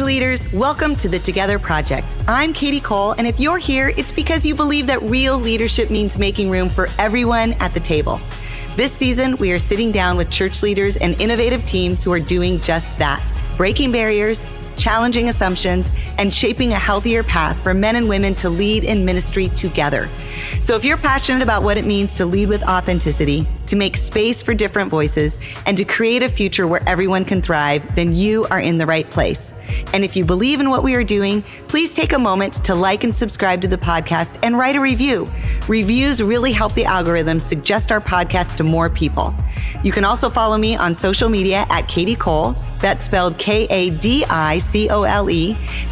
leaders, welcome to the Together Project. I'm Kadi Cole, and if you're here, it's because you believe that real leadership means making room for everyone at the table. This season, we are sitting down with church leaders and innovative teams who are doing just that, breaking barriers, challenging assumptions, and shaping a healthier path for men and women to lead in ministry together. So if you're passionate about what it means to lead with authenticity, to make space for different voices, and to create a future where everyone can thrive, then you are in the right place. And if you believe in what we are doing, please take a moment to like and subscribe to the podcast and write a review. Reviews really help the algorithm suggest our podcast to more people. You can also follow me on social media at Kadi Cole, that's spelled Kadicole,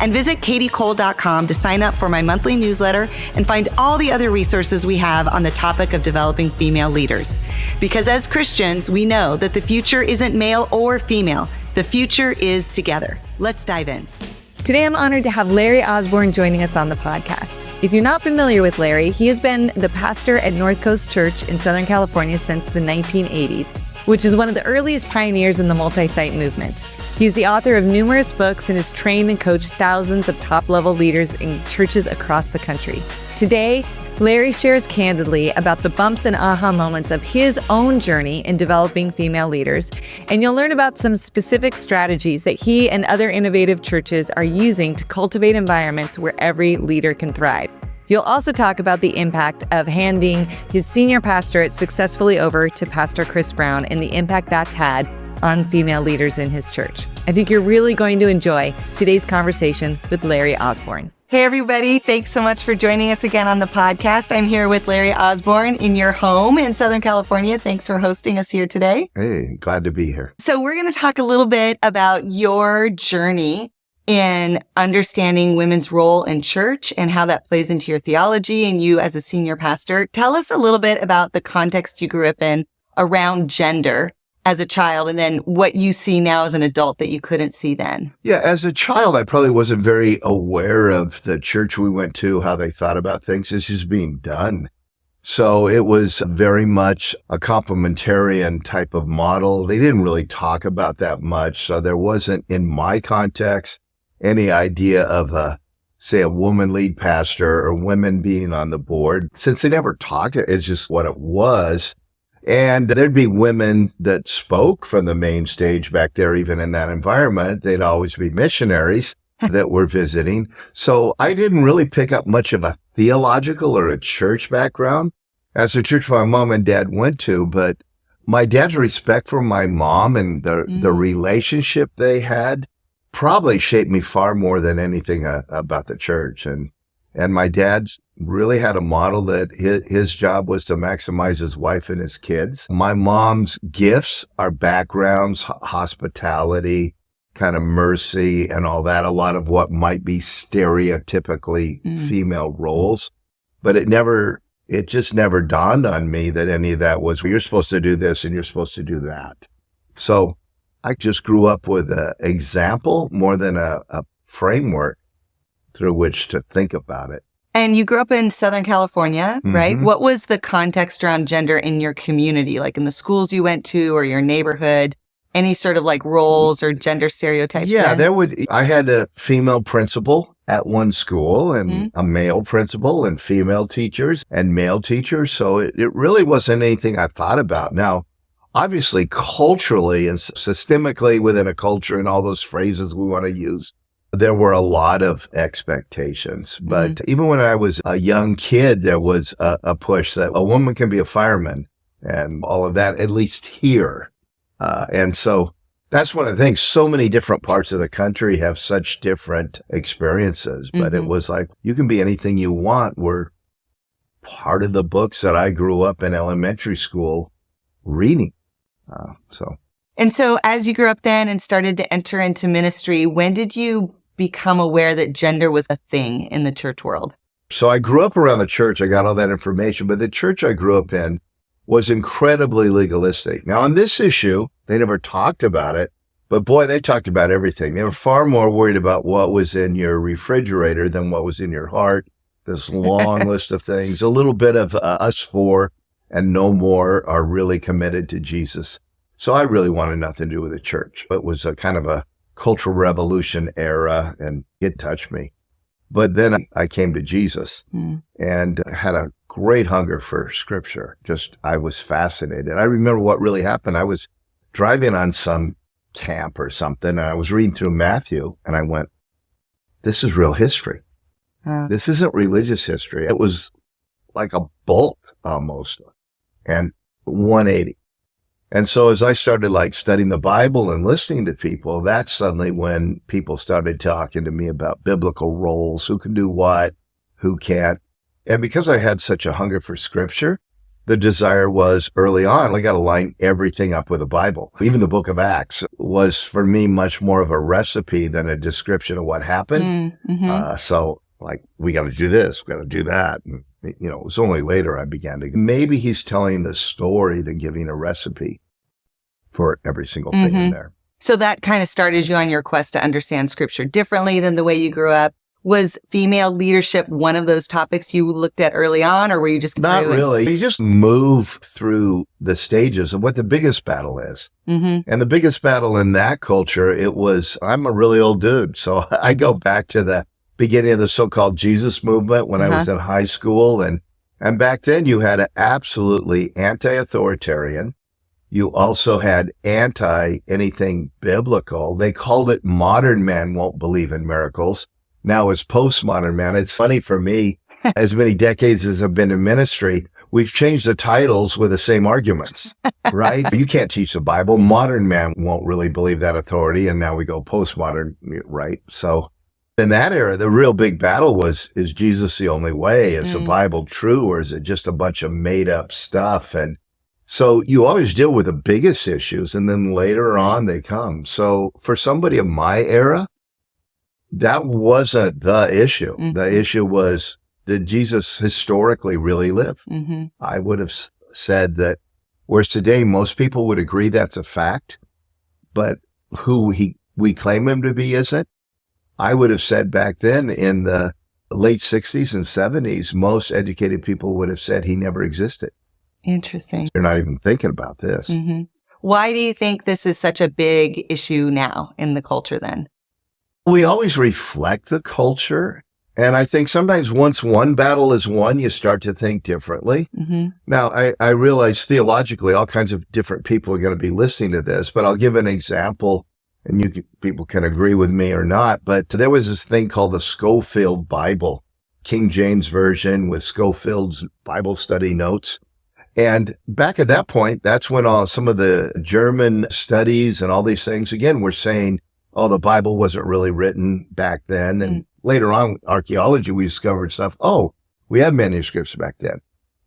and visit kadicole.com to sign up for my monthly newsletter and find all the other resources we have on the topic of developing female leaders. Because as Christians, we know that the future isn't male or female. The future is together. Let's dive in. Today, I'm honored to have Larry Osborne joining us on the podcast. If you're not familiar with Larry, he has been the pastor at North Coast Church in Southern California since the 1980s, which is one of the earliest pioneers in the multi-site movement. He's the author of numerous books and has trained and coached thousands of top-level leaders in churches across the country. Today, Larry shares candidly about the bumps and aha moments of his own journey in developing female leaders, and you'll learn about some specific strategies that he and other innovative churches are using to cultivate environments where every leader can thrive. You'll also talk about the impact of handing his senior pastorate successfully over to Pastor Chris Brown and the impact that's had on female leaders in his church. I think you're really going to enjoy today's conversation with Larry Osborne. Hey, everybody. Thanks so much for joining us again on the podcast. I'm here with Larry Osborne in your home in Southern California. Thanks for hosting us here today. Hey, glad to be here. So we're going to talk a little bit about your journey in understanding women's role in church and how that plays into your theology and you as a senior pastor. Tell us a little bit about the context you grew up in around gender as a child, and then what you see now as an adult that you couldn't see then. Yeah, as a child, I probably wasn't very aware of the church we went to, how they thought about things. This is being done. So it was very much a complementarian type of model. They didn't really talk about that much. So there wasn't, in my context, any idea of say a woman lead pastor or women being on the board. Since they never talked, it's just what it was. And there'd be women that spoke from the main stage back there, even in that environment. They'd always be missionaries that were visiting. So I didn't really pick up much of a theological or a church background as the church my mom and dad went to. But my dad's respect for my mom and the relationship they had probably shaped me far more than anything about the church. And my dad's really had a model that his job was to maximize his wife and his kids. My mom's gifts are backgrounds, hospitality, kind of mercy and all that, a lot of what might be stereotypically female roles. But it just never dawned on me that any of that was, well, you're supposed to do this and you're supposed to do that. So I just grew up with an example more than a framework through which to think about it. And you grew up in Southern California, right? What was the context around gender in your community, like in the schools you went to or your neighborhood? Any sort of like roles or gender stereotypes? Yeah, then? I had a female principal at one school and a male principal and female teachers and male teachers. So it really wasn't anything I thought about. Now, obviously, culturally and systemically within a culture and all those phrases we want to use, there were a lot of expectations. But even when I was a young kid, there was a push that a woman can be a fireman and all of that, at least here. And so that's one of the things. So many different parts of the country have such different experiences. But it was like, you can be anything you want. Were part of the books that I grew up in elementary school reading. And so as you grew up then and started to enter into ministry, when did you become aware that gender was a thing in the church world? So I grew up around the church. I got all that information, but the church I grew up in was incredibly legalistic. Now on this issue, they never talked about it, but boy, they talked about everything. They were far more worried about what was in your refrigerator than what was in your heart. This long list of things, a little bit of us four and no more are really committed to Jesus. So I really wanted nothing to do with the church. It was a kind of a Cultural Revolution era, and it touched me. But then I came to Jesus and had a great hunger for scripture. I was fascinated. I remember what really happened. I was driving on some camp or something, and I was reading through Matthew, and I went, this is real history. This isn't religious history. It was like a bolt almost, and 180. And so as I started studying the Bible and listening to people, that's suddenly when people started talking to me about biblical roles, who can do what, who can't. And because I had such a hunger for scripture, the desire was early on, I got to line everything up with the Bible. Even the book of Acts was for me much more of a recipe than a description of what happened. So we got to do this, we got to do that. And, it was only later I began to go, maybe he's telling the story than giving a recipe for every single thing in there. So that kind of started you on your quest to understand scripture differently than the way you grew up. Was female leadership one of those topics you looked at early on, or were you just... Not really. You just move through the stages of what the biggest battle is. And the biggest battle in that culture, I'm a really old dude. So I go back to the beginning of the so-called Jesus movement when I was in high school. And back then you had an absolutely anti-authoritarian. You also had anti-anything biblical. They called it modern man won't believe in miracles. Now it's postmodern man. It's funny for me, as many decades as I've been in ministry, we've changed the titles with the same arguments, right? You can't teach the Bible. Modern man won't really believe that authority. And now we go postmodern, right? So in that era, the real big battle was, is Jesus the only way? Is the Bible true, or is it just a bunch of made up stuff? And so you always deal with the biggest issues, and then later on they come. So for somebody of my era, that wasn't the issue. The issue was, did Jesus historically really live? I would have said that, whereas today most people would agree that's a fact, but who we claim him to be isn't. I would have said back then in the late 60s and 70s, most educated people would have said he never existed. Interesting. They're not even thinking about this. Why do you think this is such a big issue now in the culture then? We always reflect the culture. And I think sometimes once one battle is won, you start to think differently. Now, I realize theologically all kinds of different people are going to be listening to this, but I'll give an example, and people can agree with me or not. But there was this thing called the Scofield Bible, King James Version with Scofield's Bible study notes. And back at that point, that's when some of the German studies and all these things, again, were saying, oh, the Bible wasn't really written back then. And later on, archaeology, we discovered stuff. Oh, we have manuscripts back then.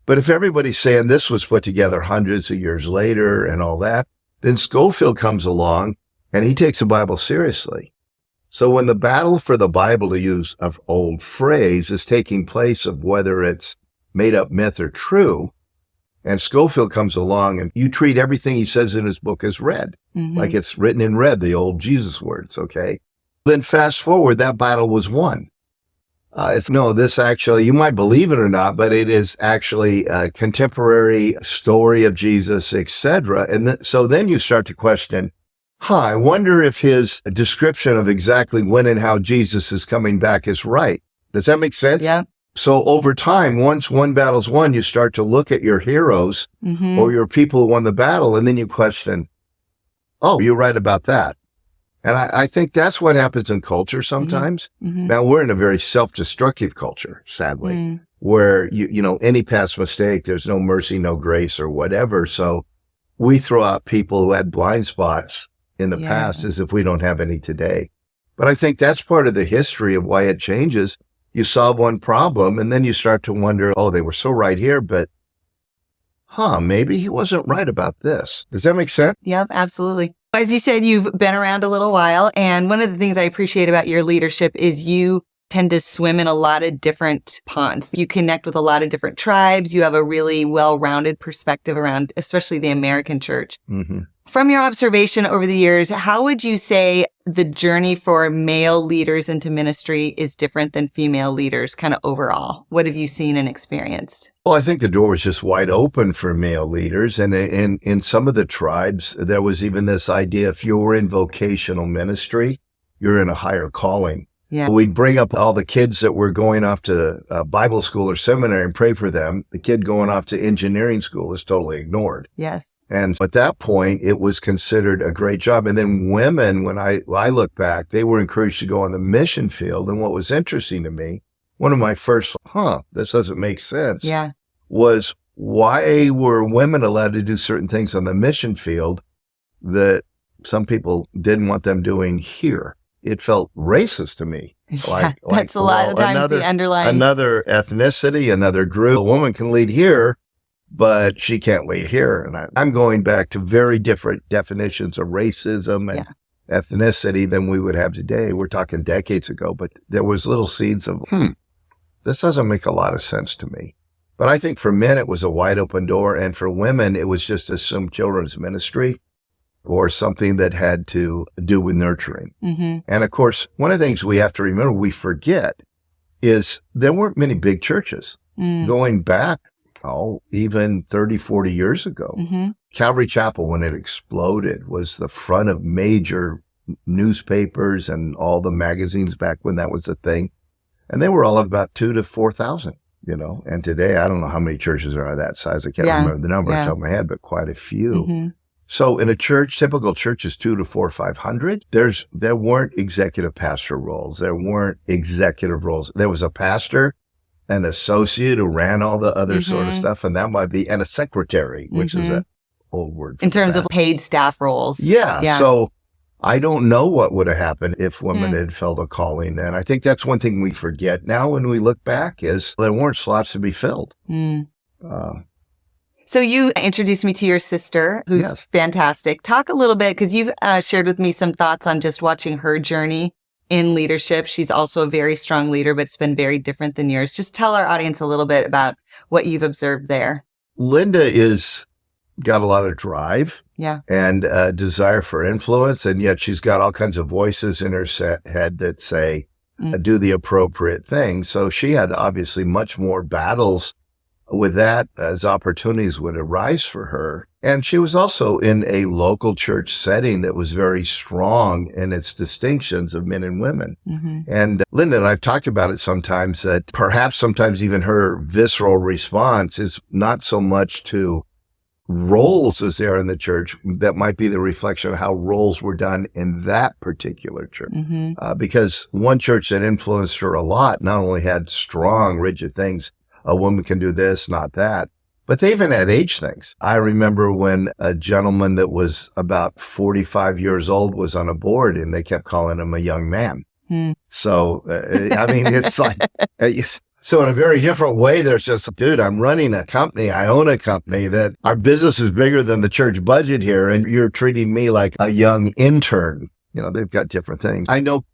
But if everybody's saying this was put together hundreds of years later and all that, then Scofield comes along and he takes the Bible seriously. So when the battle for the Bible, to use an old phrase, is taking place of whether it's made up myth or true, and Scofield comes along and you treat everything he says in his book as read, like it's written in red, the old Jesus words, okay? Then fast forward, that battle was won. This actually, you might believe it or not, but it is actually a contemporary story of Jesus, etc. And so then you start to question, I wonder if his description of exactly when and how Jesus is coming back is right. Does that make sense? Yeah. So over time, once one battle's won, you start to look at your heroes or your people who won the battle, and then you question, oh, you're right about that. And I think that's what happens in culture sometimes. Now, we're in a very self-destructive culture, sadly, where, any past mistake, there's no mercy, no grace or whatever. So we throw out people who had blind spots in the past as if we don't have any today. But I think that's part of the history of why it changes. You solve one problem and then you start to wonder, oh, they were so right here, but maybe he wasn't right about this. Does that make sense? Yep, absolutely. As you said, you've been around a little while. And one of the things I appreciate about your leadership is you tend to swim in a lot of different ponds. You connect with a lot of different tribes. You have a really well-rounded perspective around, especially the American church. From your observation over the years, how would you say the journey for male leaders into ministry is different than female leaders kind of overall? What have you seen and experienced? Well, I think the door was just wide open for male leaders. And in some of the tribes, there was even this idea, if you were in vocational ministry, you're in a higher calling. Yeah. We'd bring up all the kids that were going off to Bible school or seminary and pray for them. The kid going off to engineering school is totally ignored. Yes. And at that point, it was considered a great job. And then women, when I look back, they were encouraged to go on the mission field. And what was interesting to me, one of my first, this doesn't make sense, was why were women allowed to do certain things on the mission field that some people didn't want them doing here? It felt racist to me. That's a lot of times the underlying. Another ethnicity, another group. A woman can lead here, but she can't lead here. And I'm going back to very different definitions of racism and ethnicity than we would have today. We're talking decades ago, but there was little seeds of, this doesn't make a lot of sense to me. But I think for men, it was a wide open door. And for women, it was just assumed children's ministry or something that had to do with nurturing. Mm-hmm. And of course, one of the things we have to remember, we forget, is there weren't many big churches going back, even 30, 40 years ago. Mm-hmm. Calvary Chapel, when it exploded, was the front of major newspapers and all the magazines back when that was a thing. And they were all of about 2,000 to 4,000, And today, I don't know how many churches are that size. I can't remember the number off the top of my head, but quite a few. Mm-hmm. So in a church, typical church is 200 to 400, 500. There weren't executive pastor roles. There weren't executive roles. There was a pastor, an associate who ran all the other sort of stuff, and that might be, and a secretary, which is an old word. In terms of paid staff roles. Yeah. So I don't know what would have happened if women had felt a calling. And I think that's one thing we forget now when we look back is there weren't slots to be filled. So you introduced me to your sister, who's fantastic. Talk a little bit, because you've shared with me some thoughts on just watching her journey in leadership. She's also a very strong leader, but it's been very different than yours. Just tell our audience a little bit about what you've observed there. Linda got a lot of drive and a desire for influence, and yet she's got all kinds of voices in her head that say, do the appropriate thing. So she had obviously much more battles with that as opportunities would arise for her. And she was also in a local church setting that was very strong in its distinctions of men and women. Mm-hmm. And Linda and I've talked about it sometimes, that perhaps sometimes even her visceral response is not so much to roles as there in the church. That might be the reflection of how roles were done in that particular church. Because one church that influenced her a lot not only had strong, rigid things, a woman can do this, not that. But they even had age things. I remember when a gentleman that was about 45 years old was on a board and they kept calling him a young man. So, it's like, so in a very different way, there's just, dude, I'm running a company. I own a company that our business is bigger than the church budget here. And you're treating me like a young intern. They've got different things. I know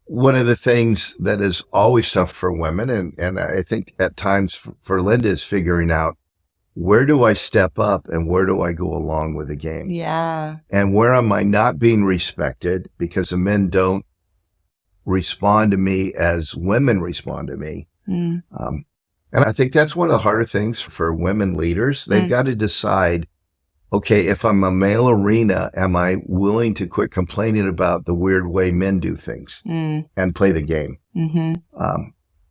one of the things that is always tough for women, and I think at times for Linda, is figuring out, where do I step up and where do I go along with the game? Yeah. And where am I not being respected because the men don't respond to me as women respond to me? And I think that's one of the harder things for women leaders. They've got to decide, okay, if I'm a male arena, am I willing to quit complaining about the weird way men do things and play the game?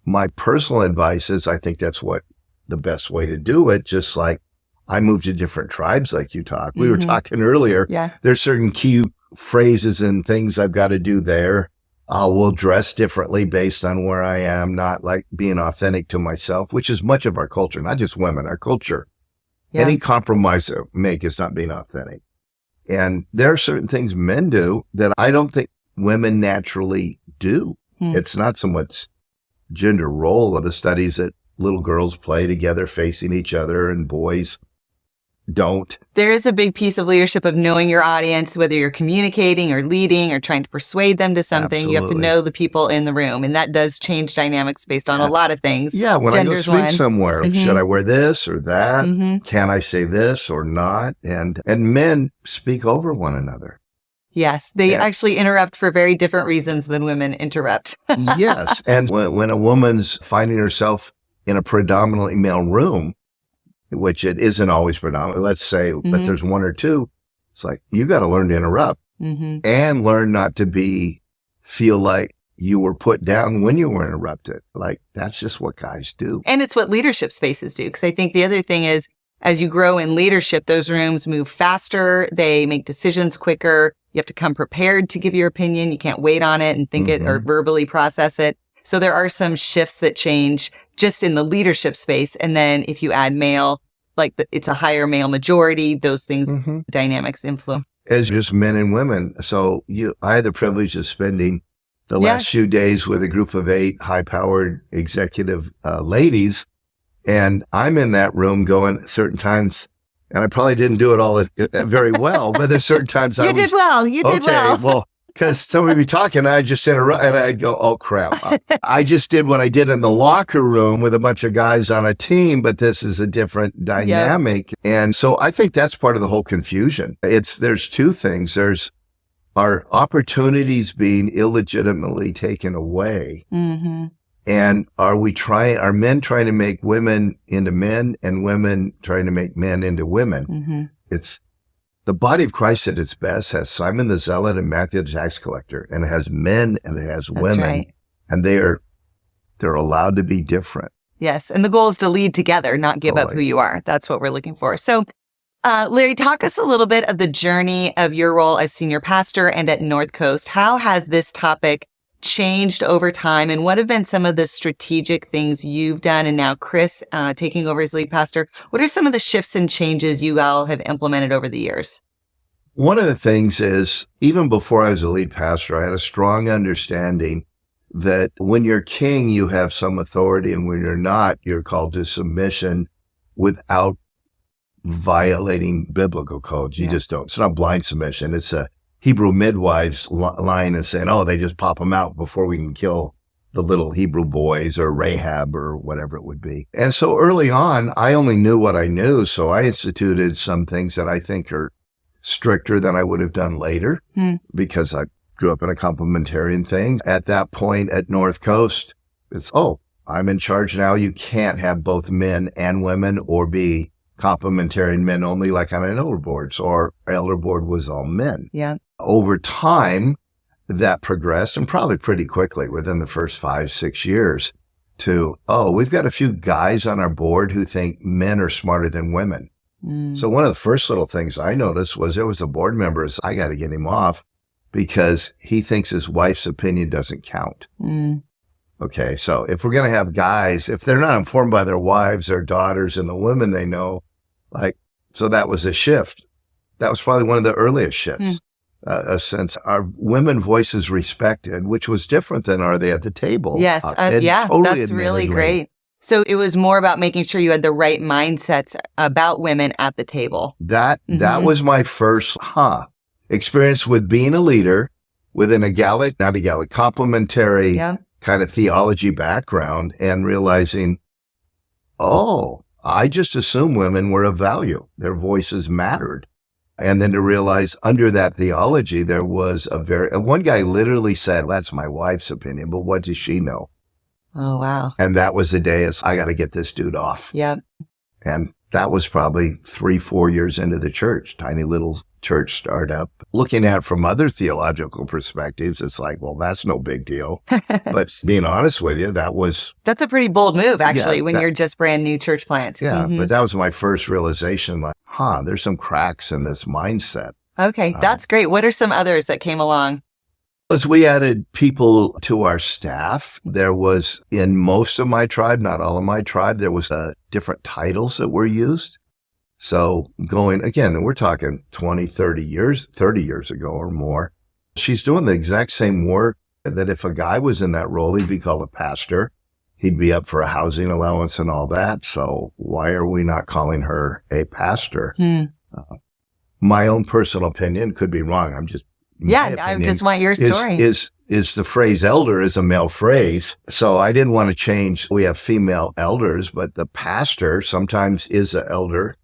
My personal advice is, I think that's what the best way to do it. Just like I moved to different tribes, like you talked. We were talking earlier. Yeah. There's certain key phrases and things I've got to do there. I will dress differently based on where I am, not like being authentic to myself, which is much of our culture, not just women, our culture. Yeah. Any compromise I make is not being authentic. And there are certain things men do that I don't think women naturally do. It's not so much gender role of the studies that little girls play together facing each other and boys don't. There is a big piece of leadership of knowing your audience, whether you're communicating or leading or trying to persuade them to something. Absolutely. You have to know the people in the room. And that does change dynamics based on a lot of things. Yeah, when Gender's I go speak one. somewhere, should I wear this or that? Can I say this or not? And men speak over one another. Yes, they actually interrupt for very different reasons than women interrupt. Yes. And when a woman's finding herself in a predominantly male room, which it isn't always predominant, let's say, but there's one or two, it's like, you got to learn to interrupt and learn not to be feel like you were put down when you were interrupted. Like, that's just what guys do. And it's what leadership spaces do. Because I think the other thing is, as you grow in leadership, those rooms move faster. They make decisions quicker. You have to come prepared to give your opinion. You can't wait on it and think it or verbally process it. So there are some shifts that change just in the leadership space. And then if you add male, like it's a higher male majority, those things, dynamics influence. As just men and women. So I had the privilege of spending the last few days with a group of 8 high-powered executive ladies. And I'm in that room going certain times, and I probably didn't do it all very well, but there's certain times You did well. Well, because somebody would be talking, and I'd just interrupt, and I'd go, oh, crap. I just did what I did in the locker room with a bunch of guys on a team, but this is a different dynamic. Yep. And so I think that's part of the whole confusion. There's 2 things. There's our opportunities being illegitimately taken away. And are men trying to make women into men and women trying to make men into women? It's the body of Christ at its best has Simon the Zealot and Matthew the tax collector, and it has men and it has women, right. And they're allowed to be different. Yes. And the goal is to lead together, not give up who you are. That's what we're looking for. So, Larry, talk us a little bit of the journey of your role as senior pastor and at North Coast. How has this topic changed over time, and what have been some of the strategic things you've done? And now Chris taking over as lead pastor, what are some of the shifts and changes you all have implemented over the years? One of the things is, even before I was a lead pastor, I had a strong understanding that when you're king, you have some authority, and when you're not, you're called to submission without violating biblical codes. You just don't. It's not blind submission. It's a Hebrew midwives line and saying, oh, they just pop them out before we can kill the little Hebrew boys or Rahab or whatever it would be. And so early on, I only knew what I knew. So I instituted some things that I think are stricter than I would have done later because I grew up in a complementarian thing. At that point at North Coast, it's, I'm in charge now. You can't have both men and women or be complementarian men only, like on an elder board. So our elder board was all men. Yeah. Over time, that progressed, and probably pretty quickly within the first 5-6 years, to, we've got a few guys on our board who think men are smarter than women. So one of the first little things I noticed was there was a board member, I got to get him off because he thinks his wife's opinion doesn't count. Okay, so if we're going to have guys, if they're not informed by their wives, their daughters, and the women they know, so that was a shift. That was probably one of the earliest shifts. A sense our women voices respected, which was different than are they at the table. Yes, totally that's really great. So it was more about making sure you had the right mindsets about women at the table. That was my first experience with being a leader with an complementary kind of theology background, and realizing, I just assumed women were of value. Their voices mattered. And then to realize under that theology, there was one guy literally said, that's my wife's opinion, but what does she know? Oh, wow. And that was the day I got to get this dude off. Yep. And that was probably 3-4 years into the church, tiny little church startup. Looking at it from other theological perspectives, it's like, well, that's no big deal. But being honest with you, that's a pretty bold move, actually, when you're just brand new church plant. Yeah, but that was my first realization, like, there's some cracks in this mindset. Okay, that's great. What are some others that came along? As we added people to our staff, there was, in most of my tribe, not all of my tribe, there was different titles that were used. So we're talking 20, 30 years ago or more. She's doing the exact same work that if a guy was in that role, he'd be called a pastor. He'd be up for a housing allowance and all that. So why are we not calling her a pastor? My own personal opinion, could be wrong. I just want your story. Is the phrase elder is a male phrase. So I didn't want to change. We have female elders, but the pastor sometimes is an elder.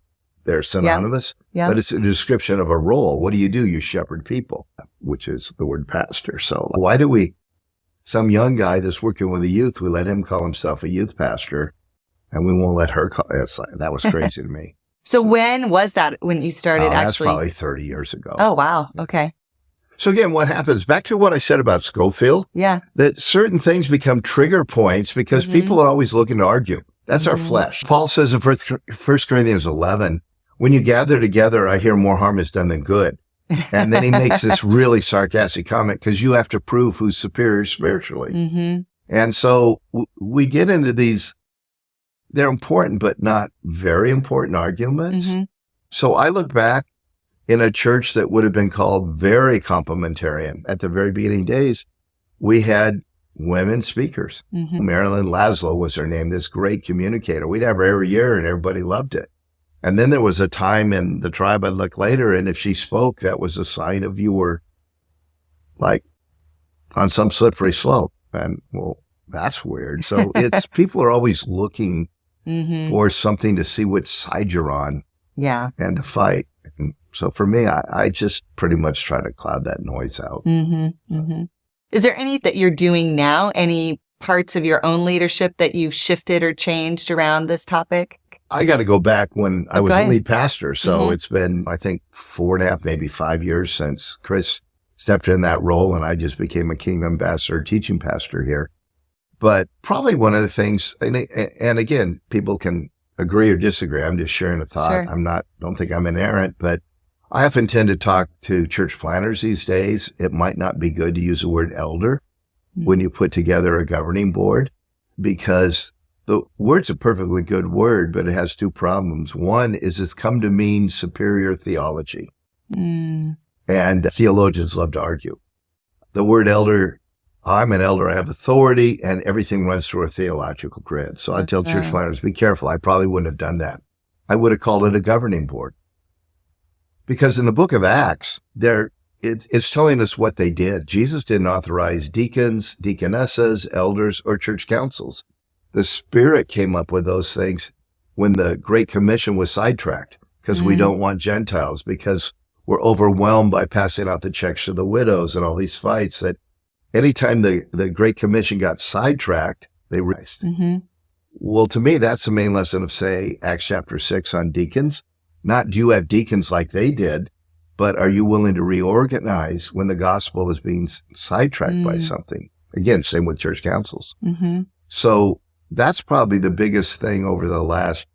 They're synonymous, but it's a description of a role. What do? You shepherd people, which is the word pastor. So why do some young guy that's working with the youth, we let him call himself a youth pastor, and we won't let her call that was crazy to me. So when was that, when you started That's probably 30 years ago. Oh, wow. Okay. So again, what happens, back to what I said about Schofield, Yeah. that certain things become trigger points because people are always looking to argue. That's our flesh. Paul says in 1 Corinthians 11, when you gather together, I hear more harm is done than good. And then he makes this really sarcastic comment because you have to prove who's superior spiritually. And so we get into these, they're important, but not very important arguments. So I look back in a church that would have been called very complementarian. At the very beginning days, we had women speakers. Marilyn Laszlo was her name, this great communicator. We'd have her every year and everybody loved it. And then there was a time in the tribe I'd look later, and if she spoke, that was a sign of you were like on some slippery slope. And well, that's weird. So it's people are always looking for something to see which side you're on. Yeah. And to fight. And so for me, I just pretty much try to cloud that noise out. Is there any that you're doing now? Any parts of your own leadership that you've shifted or changed around this topic? I got to go back when I was go a ahead. lead pastor. So it's been, I think, 4.5, maybe 5 years since Chris stepped in that role and I just became a kingdom ambassador, teaching pastor here. But probably one of the things, and again, people can agree or disagree. I'm just sharing a thought. Sure. Don't think I'm inerrant, but I often tend to talk to church planners these days. It might not be good to use the word elder when you put together a governing board, because the word's a perfectly good word, but it has two problems. One is it's come to mean superior theology. And theologians love to argue. The word elder, I'm an elder, I have authority, and everything runs through a theological grid. So I tell church planners, be careful. I probably wouldn't have done that. I would have called it a governing board. Because in the book of Acts, it's telling us what they did. Jesus didn't authorize deacons, deaconesses, elders, or church councils. The Spirit came up with those things when the Great Commission was sidetracked, because we don't want Gentiles, because we're overwhelmed by passing out the checks to the widows and all these fights, that anytime the Great Commission got sidetracked, they realized. Well, to me, that's the main lesson of, say, Acts chapter 6 on deacons. Not do you have deacons like they did, but are you willing to reorganize when the gospel is being sidetracked by something? Again, same with church councils. So that's probably the biggest thing over the last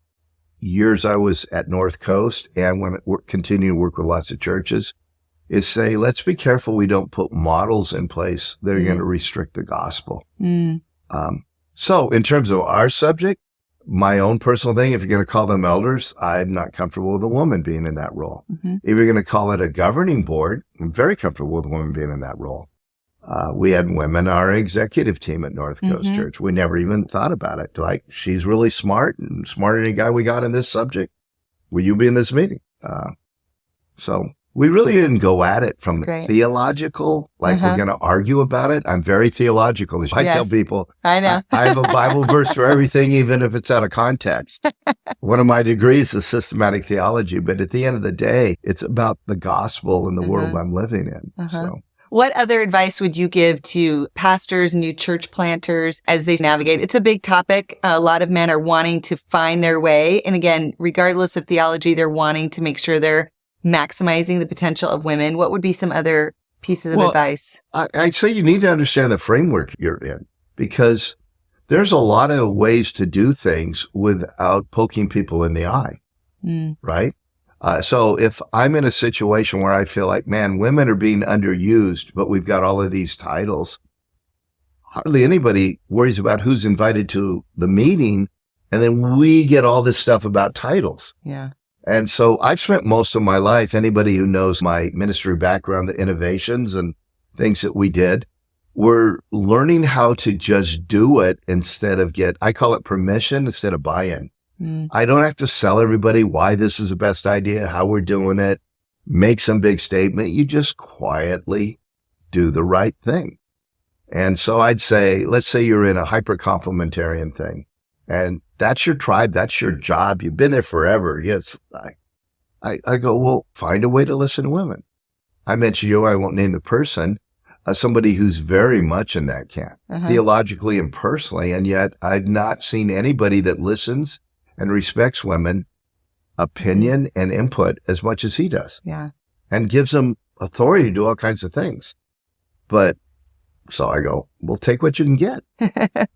years I was at North Coast, and when I continue to work with lots of churches, is say, let's be careful we don't put models in place that are going to restrict the gospel. So in terms of our subject, my own personal thing, if you're going to call them elders, I'm not comfortable with a woman being in that role. If you're going to call it a governing board, I'm very comfortable with a woman being in that role. We had women on our executive team at North Coast Church. We never even thought about it. Like, she's really smart and smarter than any guy we got in this subject. Will you be in this meeting? So we really didn't go at it from the theological, like we're going to argue about it. I'm very theological. I tell people, I know. I have a Bible verse for everything, even if it's out of context. One of my degrees is systematic theology, but at the end of the day, it's about the gospel and the world I'm living in. So. What other advice would you give to pastors, new church planters as they navigate? It's a big topic. A lot of men are wanting to find their way. And again, regardless of theology, they're wanting to make sure they're maximizing the potential of women. What would be some other pieces of advice? I'd say you need to understand the framework you're in, because there's a lot of ways to do things without poking people in the eye, right? So if I'm in a situation where I feel like, man, women are being underused, but we've got all of these titles, hardly anybody worries about who's invited to the meeting. And then we get all this stuff about titles. Yeah. And so I've spent most of my life, anybody who knows my ministry background, the innovations and things that we did, we're learning how to just do it instead of I call it permission instead of buy-in. I don't have to sell everybody why this is the best idea, how we're doing it, make some big statement. You just quietly do the right thing. And so I'd say, let's say you're in a hyper-complementarian thing, and that's your tribe, that's your job. You've been there forever. Yes. I go, well, find a way to listen to women. I mentioned I won't name the person, somebody who's very much in that camp, theologically and personally, and yet I've not seen anybody that listens and respects women opinion and input as much as he does. Yeah. And gives them authority to do all kinds of things. But so I go, well, take what you can get,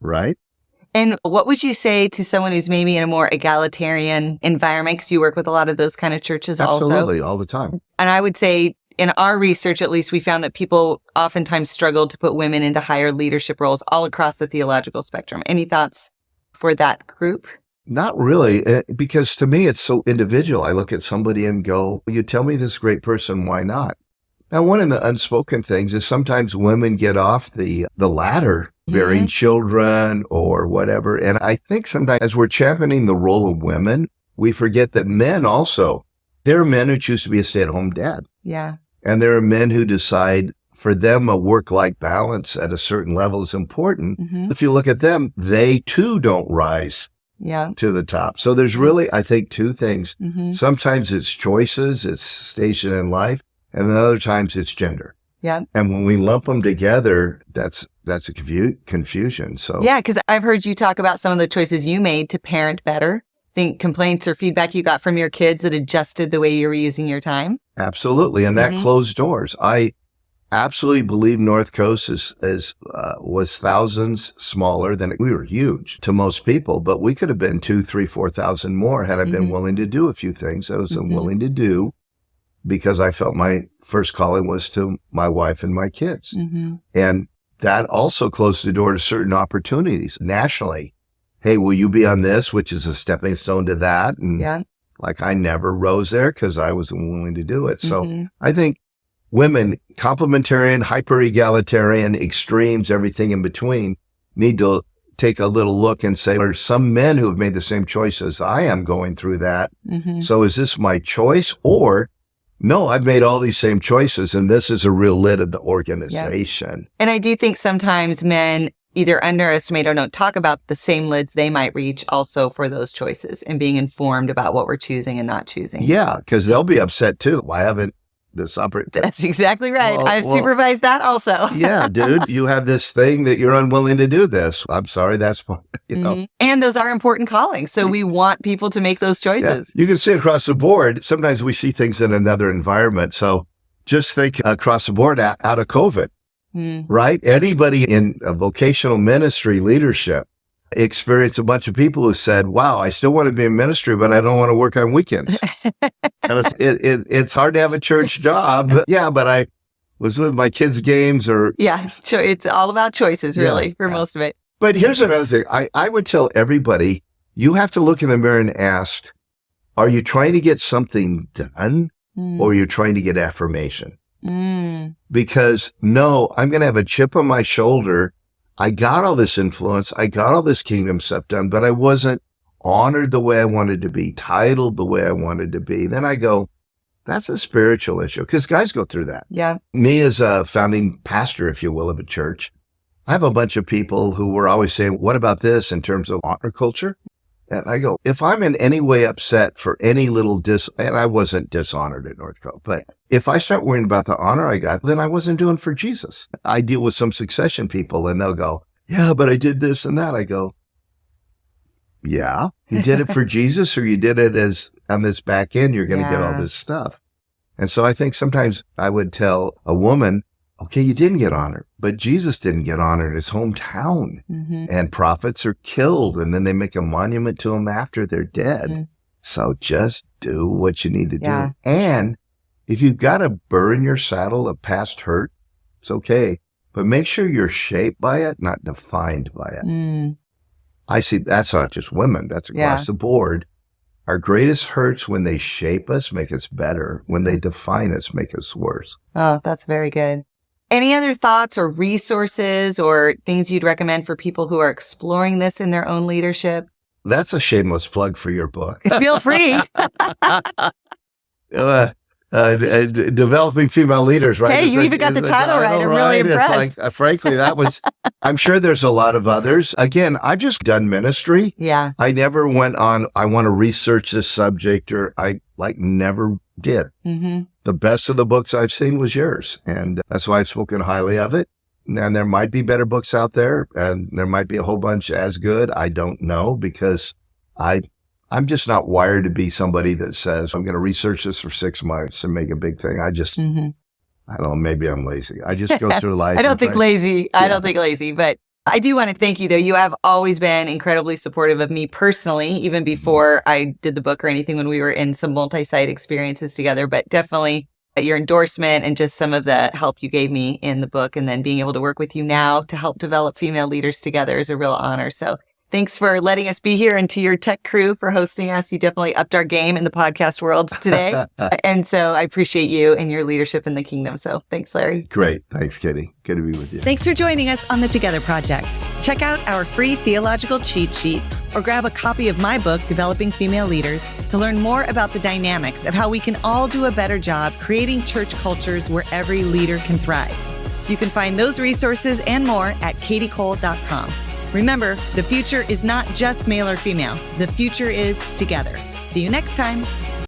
right? And what would you say to someone who's maybe in a more egalitarian environment? Because you work with a lot of those kind of churches also. Absolutely, all the time. And I would say in our research, at least, we found that people oftentimes struggle to put women into higher leadership roles all across the theological spectrum. Any thoughts for that group? Not really, because to me, it's so individual. I look at somebody and go, you tell me this great person, why not? Now, one of the unspoken things is sometimes women get off the ladder, bearing children or whatever. And I think sometimes as we're championing the role of women, we forget that men also, there are men who choose to be a stay-at-home dad. Yeah. And there are men who decide for them a work-life balance at a certain level is important. If you look at them, they too don't rise to the top. So there's really, I think, two things. Sometimes it's choices, it's station in life, and then other times it's gender. Yeah. And when we lump them together, that's a confusion. So yeah, because I've heard you talk about some of the choices you made to parent better. Think complaints or feedback you got from your kids that adjusted the way you were using your time. Absolutely. And that closed doors. I absolutely believe North Coast was thousands smaller than we were huge to most people, but we could have been 2,000, 3,000, 4,000 more had I been willing to do a few things I was willing to do because I felt my first calling was to my wife and my kids. And that also closed the door to certain opportunities nationally. Hey, will you be on this, which is a stepping stone to that? And like I never rose there because I wasn't willing to do it. So I think women, complementarian, hyper-egalitarian, extremes, everything in between, need to take a little look and say, are some men who have made the same choice as I am going through that? So is this my choice? Or no, I've made all these same choices and this is a real lid of the organization. And I do think sometimes men either underestimate or don't talk about the same lids they might reach also for those choices and being informed about what we're choosing and not choosing. Yeah, because they'll be upset too. Why haven't this operated? That's exactly right. I've supervised that also. Yeah, dude, you have this thing that you're unwilling to do this. I'm sorry, that's fine. You know. And those are important callings. So we want people to make those choices. Yeah. You can see across the board. Sometimes we see things in another environment. So just think across the board out of COVID. Right? Anybody in a vocational ministry leadership experienced a bunch of people who said, wow, I still want to be in ministry, but I don't want to work on weekends. And it's hard to have a church job. Yeah, but I was with my kids' games or... Yeah, sure. It's all about choices, really, for most of it. But here's another thing. I would tell everybody, you have to look in the mirror and ask, are you trying to get something done or are you trying to get affirmation? Because no, I'm going to have a chip on my shoulder. I got all this influence. I got all this kingdom stuff done, but I wasn't honored the way I wanted to be, titled the way I wanted to be. Then I go, that's a spiritual issue because guys go through that. Yeah. Me as a founding pastor, if you will, of a church, I have a bunch of people who were always saying, what about this in terms of honor culture? And I go, if I'm in any way upset for any little and I wasn't dishonored at North Coast, but if I start worrying about the honor I got, then I wasn't doing for Jesus. I deal with some succession people and they'll go, yeah, but I did this and that. I go, yeah, you did it for Jesus or you did it as on this back end, you're going to get all this stuff. And so I think sometimes I would tell a woman, okay, you didn't get honored, but Jesus didn't get honored in his hometown. And prophets are killed and then they make a monument to them after they're dead. So just do what you need to do. And if you've got a burr in your saddle of past hurt, it's okay. But make sure you're shaped by it, not defined by it. I see that's not just women. That's across the board. Our greatest hurts when they shape us, make us better. When they define us, make us worse. Oh, that's very good. Any other thoughts or resources or things you'd recommend for people who are exploring this in their own leadership? That's a shameless plug for your book. Feel free. Developing female leaders, right? Hey, you even got the title right. I'm really impressed. It's like, frankly, that was, I'm sure there's a lot of others. Again, I've just done ministry. Yeah. I never went on, I want to research this subject or I never did. The best of the books I've seen was yours. And that's why I've spoken highly of it. And there might be better books out there and there might be a whole bunch as good. I don't know because I'm just not wired to be somebody that says, I'm going to research this for 6 months and make a big thing. I don't know, maybe I'm lazy. I just go through life. I don't think lazy, but I do want to thank you, though. You have always been incredibly supportive of me personally, even before I did the book or anything, when we were in some multi-site experiences together, but definitely your endorsement and just some of the help you gave me in the book, and then being able to work with you now to help develop female leaders together is a real honor. So thanks for letting us be here, and to your tech crew for hosting us. You definitely upped our game in the podcast world today. And so I appreciate you and your leadership in the kingdom. So thanks, Larry. Great. Thanks, Kitty. Good to be with you. Thanks for joining us on the Together Project. Check out our free theological cheat sheet or grab a copy of my book, Developing Female Leaders, to learn more about the dynamics of how we can all do a better job creating church cultures where every leader can thrive. You can find those resources and more at kadicole.com. Remember, the future is not just male or female. The future is together. See you next time.